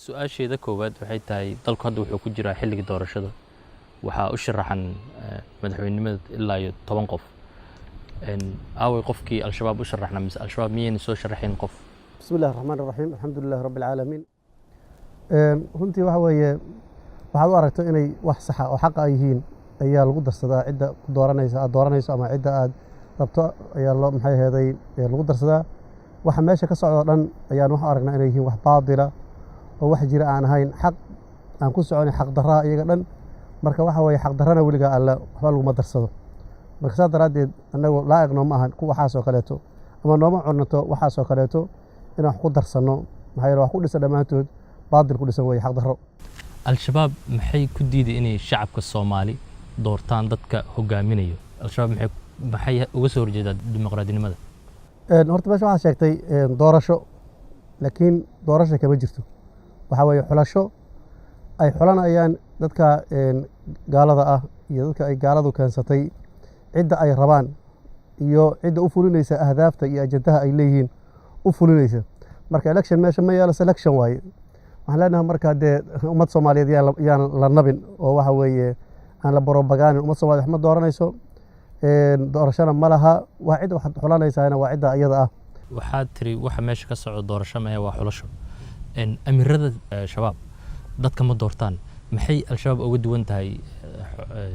su-aasheeda koowaad waxay tahay dalku hadda wuxuu ku jiraa xilligii doorashada waxaa u sharaxan madaxweynenimada ilaa iyo 10 qof aaway qofkii al-shabaab u sharaxna mise al-shabaab miyayna soo sharaxin qof bismillahi raxmaani raxiim alxamdulillahi rabbil caalamiin runtii waxa weeye waxaad u aragto inay wax saxa oo xaqa ay yihiin ayaa lagu darsadaa cidda ku dooranaysa aad dooranayso ama cidda aad rabto ayaa loo maxay ahaday lagu darsadaa waxa meesha ka socdo dhan ayaan wax aragnaa inay yihiin wax baadila oo wax jira aan ahayn xaq aan ku soconin xaq darraa iyaga dhan marka waxa weeye xaq darrana weligaa alla waxba laguma darsado marka saas daraaddeed annagu laa'iq nooma ahan ku waxaasoo kaleeto ama nooma cunnato waxaasoo kaleeto inaan wax ku darsanno maxaa yeele wax ku dhisa dhammaantood baadil ku dhisan weeye xaq darro al-shabaab maxay ku diiday inay shacabka Soomaali doortaan dadka hogaaminayo al-shabaab maxay uga soo horjeedaa dimuqraadinimada horta meesha waxaad sheegtay doorasho laakiin doorasho kama jirto waxa weeye xulasho ay xulanayaan dadka gaalada ah iyo dadka ay gaaladu keensatay cidda ay rabaan iyo cidda u fulinaysa ahdaafta iyo ajandaha ay leeyihiin u fulinaysa marka election meesha ma yaalo selection waaye waxaan leenahay markaa dee ummad Soomaaliyeed yaan la nabin oo waxa weeye aan la barobagaanin ummad Soomaaliyeed ma dooranayso doorashana ma laha waa cid wax xulanaysaana waa cidda iyada ah waxaad tiri waxa meesha ka socdo doorasho ma waa xulasho amirada shabaab dadka ma doortaan maxay al-shabaab uga duwan tahay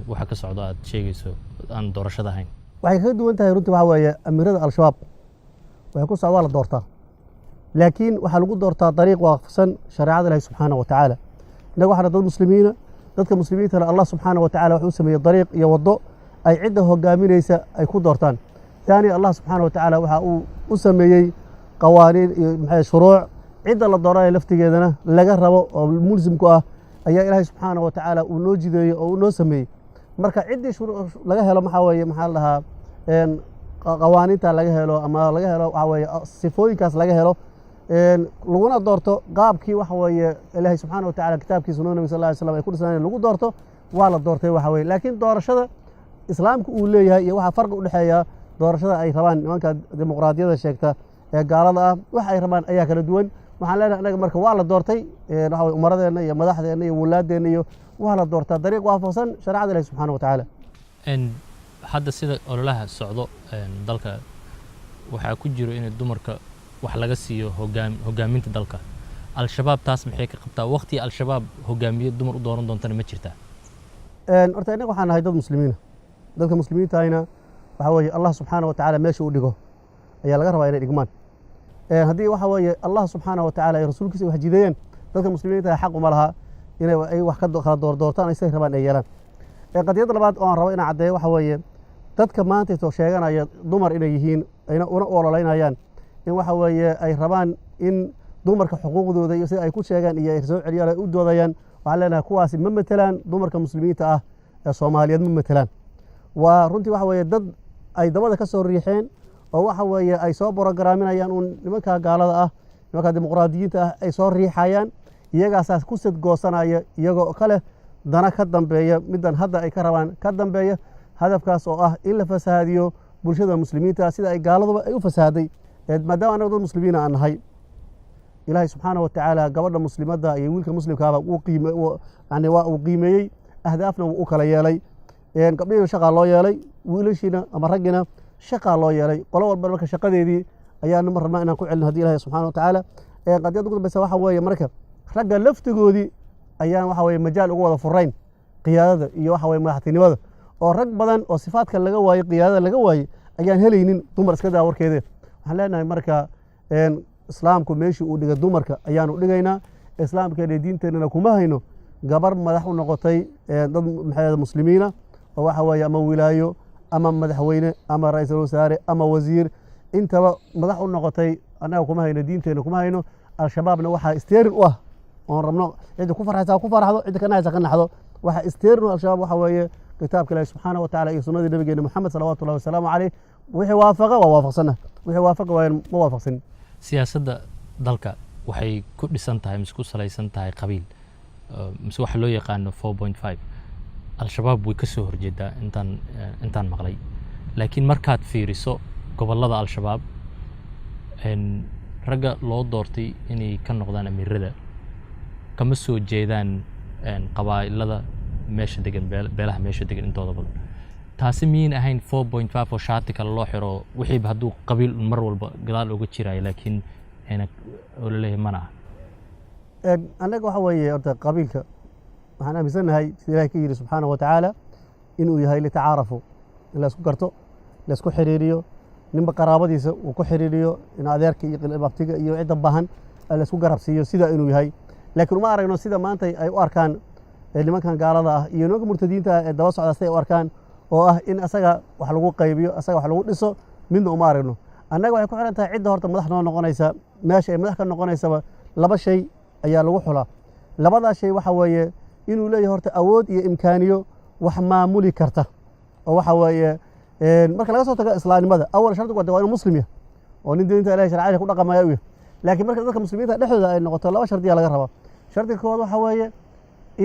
waxa ka socdo aad sheegayso aan doorashada ahayn waxay kaga duwan tahay runtii waxa weeye amirada al-shabaab waxay ku socdaa la doortaa laakiin waxaa lagu doortaa dariiq waafaqsan shariicada Ilaahay subxaanahu wa tacaala inagu waxaan dad muslimiina dadka muslimiintana Allah subxaanahu wa tacaala wuxuu sameeyay dariiq iyo wado ay cidda hogaaminaysa ay ku doortaan taani Allah subxaanahu wa tacaala waxa uu u sameeyay qawaaniin iyo maxay shuruuc cidda la doorayo laftigeedana laga rabo oo mulzim ku ah ayaa Ilaahay subxaanahu wa tacaala uu noo jideeyay oo uu noo sameeyay marka ciddii laga helo maxaa weeye maxaa la dhahaa qawaaniinta laga helo ama laga helo waxa weeye sifooyinkaas laga helo laguna doorto qaabkii waxa weeye Ilaahay subxaanahu wa tacaala kitaabkiisa noo nabi sallallahu alayhi wasallam ay ku dhisanayeen lagu doorto waa la doortay waxa weeye laakiin doorashada islaamku uu leeyahay iyo waxa farqi u dhaxeeya doorashada ay rabaan nimanka dimuqraadiyada sheegta ee gaalada ah waxa ay rabaan ayaa kala duwan waxaan leenahay anaga marka waa la doortay waxa weeye umaradeena iyo madaxdeena iyo wulaadeena iyo waa la doortaa dariiq waafaqsan shariicada Ilaahay subxaanahu wa tacaala hadda sida ololaha socdo dalka waxa ku jiro in dumarka wax laga siiyo hogaaminta dalka al-shabaab taas maxay ka qabtaa waqti al-shabaab hogaamiye dumar u dooran doontana ma jirtaa horta inaga waxaan nahay dad muslimiina dadka muslimiinta ayna waxa weeye Allah subxaanahu wa tacaala meesha uu dhigo ayaa laga rabaa inay dhigmaan haddii waxa weeye Allah subxaanahu wa tacaala ay rasuulkiisa wax jideeyeen dadka muslimiinta xaq uma laha inay ay wax ka kala doortaan ay say rabaan ay yeelaan qadiyada labaad oo aan rabo inaan caddeeyo waxa weeye dadka maanta soo sheeganaya dumar inay yihiin ayna una ololeynayaan in waxa weeye ay rabaan in dumarka xuquuqdooda iyo sida ay ku sheegaan iyo ay soo celiyaan ay u doodayaan waxaan leenahay kuwaasi ma matelaan dumarka muslimiinta ah ee Soomaaliyeed ma matelaan waa runtii waxa weeye dad ay dabada ka soo riixeen oo waxa weeye ay soo borogaraminayaan nimanka gaalada ah nimanka dimuqraadiyiinta ah ay soo riixayaan iyagaasaas ku sad goosanaya iyagoo kale dana ka dambeeya midan hadda ay ka rabaan ka dambeeya hadafkaas oo ah in la fasaadiyo bulshada muslimiinta sida ay gaaladuba ay u fasaaday maadaama anagu dad muslimiina aan nahay Ilaahay subxaanahu wa tacaala gabadha muslimadda iyo wiilka muslimkaaba uu qiimeeyey ahdaafna uu kala yeelay gabdhihiina shaqaa loo yeelay wiilashiina ama raggiina shaqaa loo yeelay qolo walba marka shaqadeedii ayaanu mar rabnaa inaan ku celino haddii Ilaahay subxaanahu wa tacaala qadiyadda ugu dambeysa waxa weeye marka ragga laftigoodii ayaan waxa weeye majaal ugu wada furayn qiyaadada iyo waxa weeye madaxtinimada oo rag badan oo sifaadka laga waayay qiyaadada laga waayay ayaan helaynin dumar iska daa warkeeda waxaan leenahay marka islaamku meeshii uu dhigay dumarka ayaanu dhigaynaa islaamkeena diinteena kuma hayno gabar madax u noqotay dad maxay muslimiina oo waxa weeye ama wilaayo ama madaxweyne ama ra'iisul wasaare ama wasiir intaba madax u noqotay anaga kuma hayno diinteena kuma hayno al-shabaabna waxa isteerin u ah oo rabno cid ku farxaysa ku farxdo cid kana haysa ka naxdo waxa isteerin al-shabaab waxa weeye kitaabka Ilaahay subxaanahu wa tacaala iyo sunnada nabigeena Muhammad sallallahu alayhi wa sallam wixii waafaqa waa waafaqsana wixii waafaqa waa ma waafaqsan siyaasadda dalka waxay ku dhisan tahay mise ku salaysan tahay qabiil mise waxa loo yaqaan 4.5 al-shabaab way ka soo horjeedaa intaan maqlay laakiin markaad fiiriso gobolada al-shabaab ragga loo doortay inay ka noqdaan amiirada kama soo jeedaan qabaa'ilada meesha degan beelaha meesha degan intooda badan taasi miin ahayn 4.5 oo shaati kale loo xiro wixiiba hadduu qabiil mar walba gadaal uga jirayo laakiin oo la leeyahay mana annaga waxa weeye horta qabiilka waxaan aaminsanahay sida ilaahay ka yidhi subxaanahu watacaala inuu yahay litacaarafu in la isku garto la isku xiriiriyo ninba qaraabadiisa uu ku xiriiriyo in adeerka iyo abtiga iyo cidda baahan la isku garabsiiyo sidaa inuu yahay laakiin uma aragno sida maanta ay u arkaan nimankan gaalada ah iyo nimanka murtadiinta ee daba socda siday u arkaan oo ah in asaga wax lagu qaybiyo asaga wax lagu dhiso midna uma aragno annaga waxay ku xiran tahay cidda horta madax noo noqonaysa meesha ay madax ka noqonaysaba laba shay ayaa lagu xulaa labadaa shay waxa weeye inuu leeyahay horta awood iyo imkaaniyo wax maamuli karta oo waxa weeye marka laga soo tago islaamnimada awal shardigu waa inuu muslim yahay oo nin diinta ilaahay sharciga ku dhaqamaya u yahay laakiin marka dadka muslimiinta dhexdooda ay noqoto laba shardiya laga rabaa shardiga koowaad waxa weeye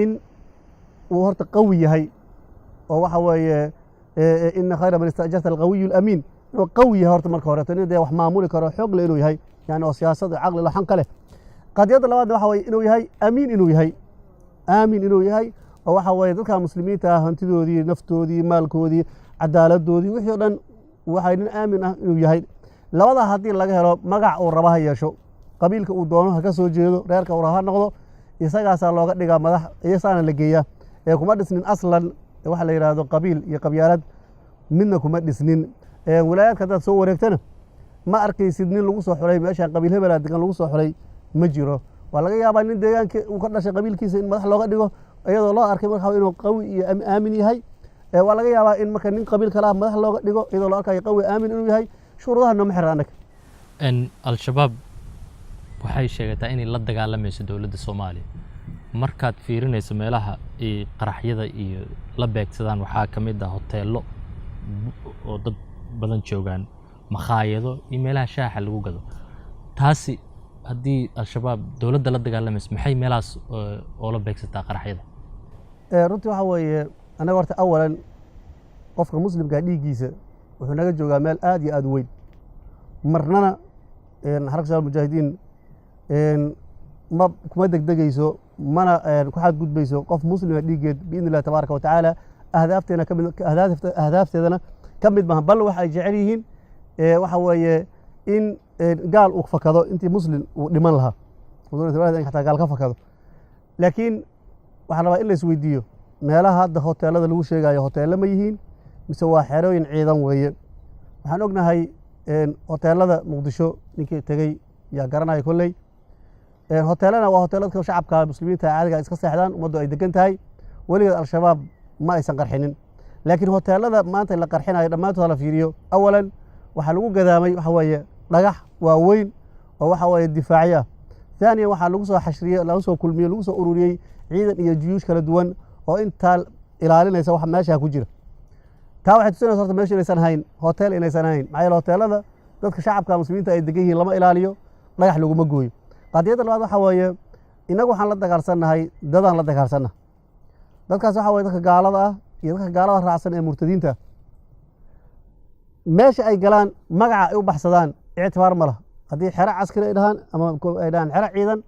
in uu horta qawi yahay oo waxa weeye ina khayra man istaajarta alqawiyu alamiin inuu qawi yahay horta marka horeeto inuu dee wax maamuli karo xoog le inuu yahay yani oo siyaasad caqli laxan ka leh qadiyadda labaadna waxa weeye inuu yahay amiin inuu yahay aamin inuu yahay oo waxa weeye dadka muslimiinta ah hantidoodii naftoodii maalkoodii cadaaladoodii wixii oo dhan waxay nin aamin ah inuu yahay labadaa haddii laga helo magac uu raba ha yeesho qabiilka uu doono ha ka soo jeedo reerka uu raba ha noqdo isagaasaa looga dhigaa madax iyasaana la geeyaa ee kuma dhisnin aslan waxa la yidhaahdo qabiil iyo qabyaalad midna kuma dhisnin walaayaadka haddaad soo wareegtana ma arkaysid nin lagu soo xulay meeshaan qabiil hebelaa degan lagu soo xulay ma jiro waa laga yaabaa nin deegaanka uu ka dhashay qabiilkiisa in madax looga dhigo iyadoo loo arkay marka inuu qawi iyo aamin yahay waa laga yaabaa in marka nin qabiil kale ah madax looga dhigo iyadoo loo arkayo qawi aamin inuu yahay shuruudaha nooma xira annaga al-shabaab waxay sheegataa inay la dagaalamayso dowladda soomaaliya markaad fiirinayso meelaha ay qaraxyada iyo la beegsadaan waxaa ka mid ah hoteello oo dad badan joogaan makhaayado iyo meelaha shaaxa lagu gado taasi haddii al-shabaab dowladda la dagaalamayso maxay meelahaas oo la beegsataa qaraxyada runtii waxa weeye annaga horta awalan qofka muslimka dhiiggiisa wuxuu naga joogaa meel aad iyo aad u weyn marnana xarka shabaab mujaahidiin ma kuma degdegayso mana ku xadgudbayso qof muslima dhiiggeed biidni illahi tabaaraka watacaala ahdaafteedana ka mid maaha bal waxa ay jecel yihiin waxa weeye in gaal uu fakado intii muslim uu dhiman lahaa in xataa gaal ka fakado laakiin waxaa rabaa in la isweydiiyo meelaha hadda hoteelada lagu sheegayo hoteello ma yihiin mise waa xerooyin ciidan weeye waxaan ognahay hoteelada muqdisho ninkii tegey yaa garanaya kolley hoteelana waa hoteeladka shacabka muslimiinta caadiga iska seexdaan ummaddu ay degan tahay weligeed al-shabaab ma aysan qarxinin laakiin hoteelada maanta la qarxinayo dhammaantood la fiiriyo awalan waxaa lagu gadaamay waxa weeye dhagax waaweyn oo waxa weeye difaaci ah ثانيا waxaa lagu soo xashriyay lagu soo kulmiyay lagu soo ururiyay ciidan iyo jiyuush kala duwan oo inta ilaalinaysa wax meesha ku jira taa waxay tusinaysaa horta meesha inaysan hayn hotel inaysan hayn maxay hoteelada dadka shacabka muslimiinta ay degan yihiin lama ilaaliyo dhagax laguma gooyo qadiyada labaad waxa weeye inagu waxaan la dagaalsanahay dadaan la dagaalsanahay dadkaas waxa weeye dadka gaalada ah iyo dadka gaalada raacsan ee murtadiinta meesha ay galaan magaca ay u baxsadaan ictibaar ma laha haddii xero caskari ay dhahaan ama ay dhahaan xero ciidan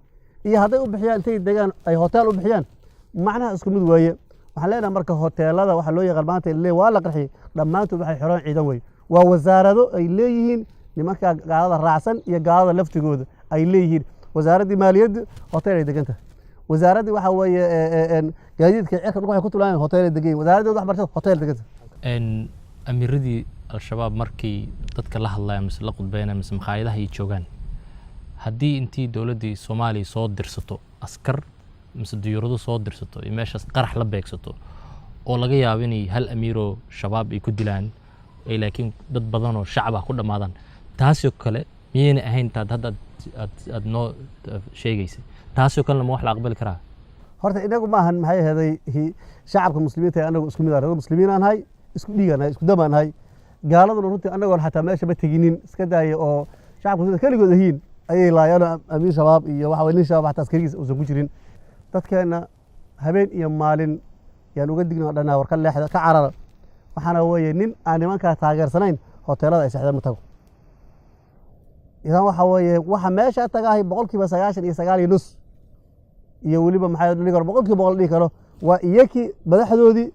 iyo hadday u bixiyaan intay degaan ay hotel u bixiyaan macnaha isku mid weeye waxaan leenahay marka hoteelada waxa loo yaqaan maanta waa la qarxiyay dhammaantood waxay xiraan ciidan weeye waa wasaarado ay leeyihiin nimanka gaalada raacsan iyo gaalada laftigooda ay leeyihiin wasaaraddii maaliyadda hotel ay degan tahay wasaaraddii waxa weeye gaadiidka cirka dhulka waxay ku tulaan hotel ay degan yihiin wasaaraddii waxbarashada hotel degan tahay amiiradii al-shabaab markii dadka la hadlaya mise la qudbeynaya mise makhaayadaha ay joogaan haddii intii dowladdii soomaaliya soo dirsato askar mise diyuurado soo dirsato iyo meeshaas qarax la beegsato oo laga yaabo inay hal amiiroo shabaab ay ku dilaan ay laakiin dad badan oo shacab ah ku dhammaadaan taasoo kale miyayna ahayn taad hadda aad noo sheegaysay taasoo kalena ma wax la aqbali karaa horta inagu ma ahan maxay ahaday shacabka muslimiinta anagu isku mid ah muslimiin aan nahay isku dhiigaan nahay isku dam aan nahay gaaladuna runtii anagoon xataa meesha ma teginin iska daaya oo shacabka muslimiinta keligood ahiin ayay laayaan amiir shabaab iyo waxa weye nin shabaab xataa askarigiisa uusan ku jirin dadkeena habeen iyo maalin yaan uga digna dhanaa war ka leexda ka carara waxaana weeye nin aan nimankaa taageersanayn hoteelada ay seexdeen ma tago idan waxa weeye waxa meesha tagaahay boqolkiiba 99.9 iyo weliba maxaa dhihi karo boqolkiiba boqol dhihi karo waa iyakii madaxdoodii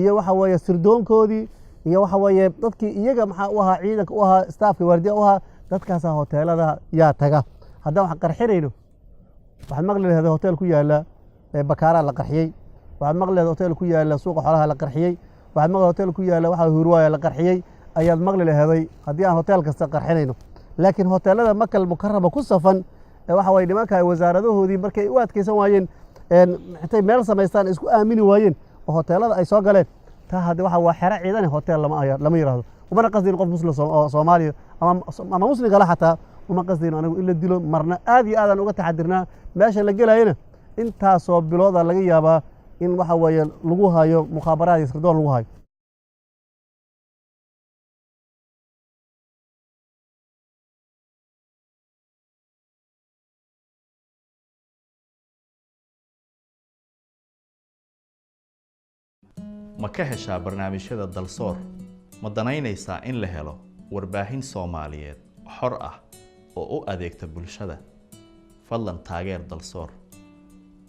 iyo waxa weeye sirdoonkoodii iyo waxa weeye dadkii iyaga maxaa u ahaa ciidanka u ahaa staafka waardiya u ahaa dadkaasaa hoteelada yaa taga haddaan wax qarxinayno waxaad maqli lahayd hotel ku yaala bakaaraa la qarxiyey waxaad maqli lahayd hotel ku yaala suuqa xoolaha la qarxiyey waxaad maqli hotel ku yaala waxa hurwaaya la qarxiyey ayaad maqli lahaday haddii aan hotel kasta qarxinayno laakiin hoteelada makal mukarama ku safan waxa way nimanka wasaaradahoodii markay u adkeysan waayeen intay meel samaystaan isku aamini waayeen oo hoteelada ay soo galeen taa hadda waxa waa xero ciidan hotel lama yiraahdo umana qasdin qof muslim oo Soomaaliya ama muslim kale xataa uma qasdin anigu ila dilo marna aad iyo aad aan uga taxadirnaa meesha la gelayna intaasoo bilooda laga yaabaa in waxa weeye lagu hayo mukhaabaraad iyo sirdoon lagu hayo ma ka heshaa barnaamijyada dalsoor ma danaynaysaa in la helo warbaahin Soomaaliyeed xor ah oo u adeegta bulshada fadlan taageer dalsoor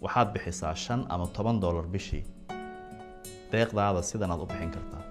waxaad bixisaa $5 ama $10 bishii deeqdaada sidan aad u bixin kartaa